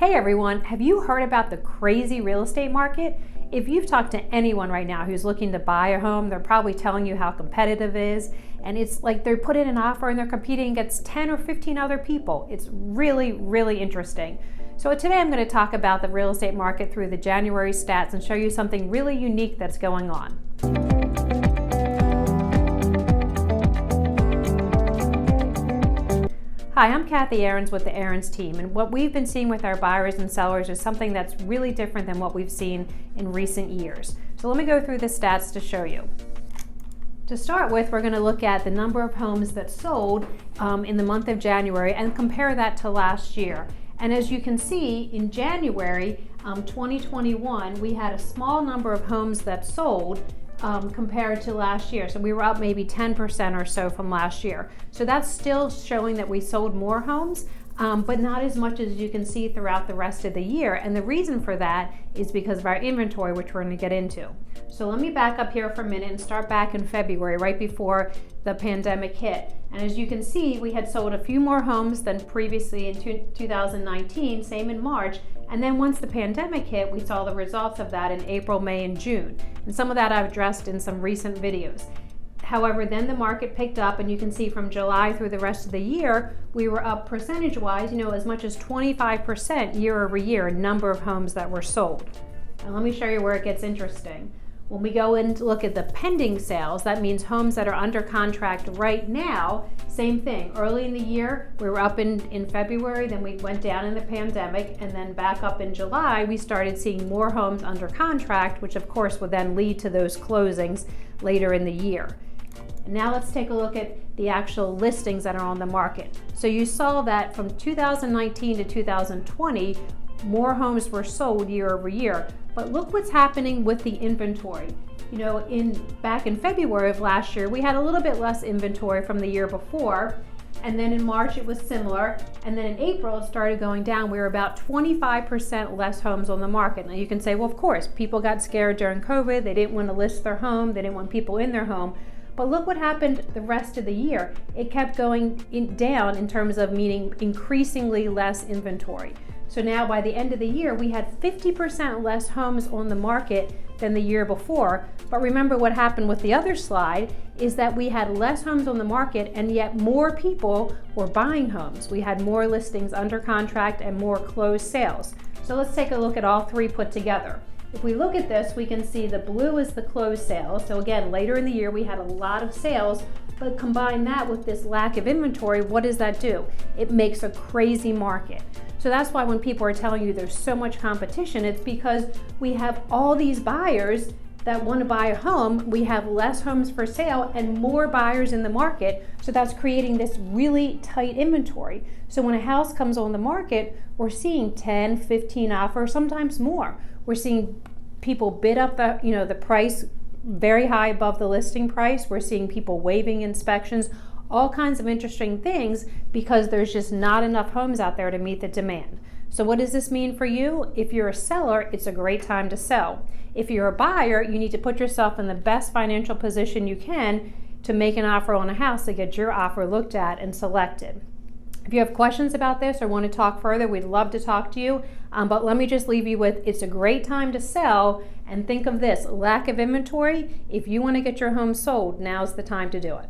Hey everyone, have you heard about the crazy real estate market? If you've talked to anyone right now who's looking to buy a home, they're probably telling you how competitive it is. And it's like they're put in an offer and they're competing against 10 or 15 other people. It's really, really interesting. So today I'm going to talk about the real estate market through the January stats and show you something really unique that's going on. Hi, I'm Kathy Ahrens with the Ahrens team, and what we've been seeing with our buyers and sellers is something that's really different than what we've seen in recent years. So let me go through the stats to show you. To start with, we're going to look at the number of homes that sold in the month of January and compare that to last year. And as you can see, in January 2021, we had a small number of homes that sold compared to last year. So we were up maybe 10% or so from last year. So that's still showing that we sold more homes, but not as much as you can see throughout the rest of the year. And the reason for that is because of our inventory, which we're going to get into. So let me back up here for a minute and start back in February, right before the pandemic hit. And as you can see, we had sold a few more homes than previously in 2019, same in March. And then once the pandemic hit, we saw the results of that in April, May, and June. And some of that I've addressed in some recent videos. However, then the market picked up, and you can see from July through the rest of the year, we were up percentage-wise, as much as 25% year over year, number of homes that were sold. Now let me show you where it gets interesting. When we go in to look at the pending sales, that means homes that are under contract right now, same thing. Early in the year, we were up in February, then we went down in the pandemic, and then back up in July, we started seeing more homes under contract, which of course would then lead to those closings later in the year. Now let's take a look at the actual listings that are on the market. So you saw that from 2019 to 2020, more homes were sold year over year. But look what's happening with the inventory. Back in February of last year, we had a little bit less inventory from the year before. And then in March, it was similar. And then in April, it started going down. We were about 25% less homes on the market. Now you can say, well, of course, people got scared during COVID. They didn't want to list their home. They didn't want people in their home. But look what happened the rest of the year. It kept going down in terms of meaning increasingly less inventory. So now by the end of the year, we had 50% less homes on the market than the year before. But remember what happened with the other slide is that we had less homes on the market and yet more people were buying homes. We had more listings under contract and more closed sales. So let's take a look at all three put together. If we look at this, we can see the blue is the closed sales. So again, later in the year, we had a lot of sales, but combine that with this lack of inventory, what does that do? It makes a crazy market. So that's why when people are telling you there's so much competition, it's because we have all these buyers that want to buy a home. We have less homes for sale and more buyers in the market. So that's creating this really tight inventory. So when a house comes on the market, we're seeing 10, 15 offers, sometimes more. We're seeing people bid up the price very high above the listing price. We're seeing people waiving inspections, all kinds of interesting things because there's just not enough homes out there to meet the demand. So what does this mean for you? If you're a seller, it's a great time to sell. If you're a buyer, you need to put yourself in the best financial position you can to make an offer on a house to get your offer looked at and selected. If you have questions about this or want to talk further, we'd love to talk to you. But let me just leave you with, it's a great time to sell. And think of this, lack of inventory. If you want to get your home sold, now's the time to do it.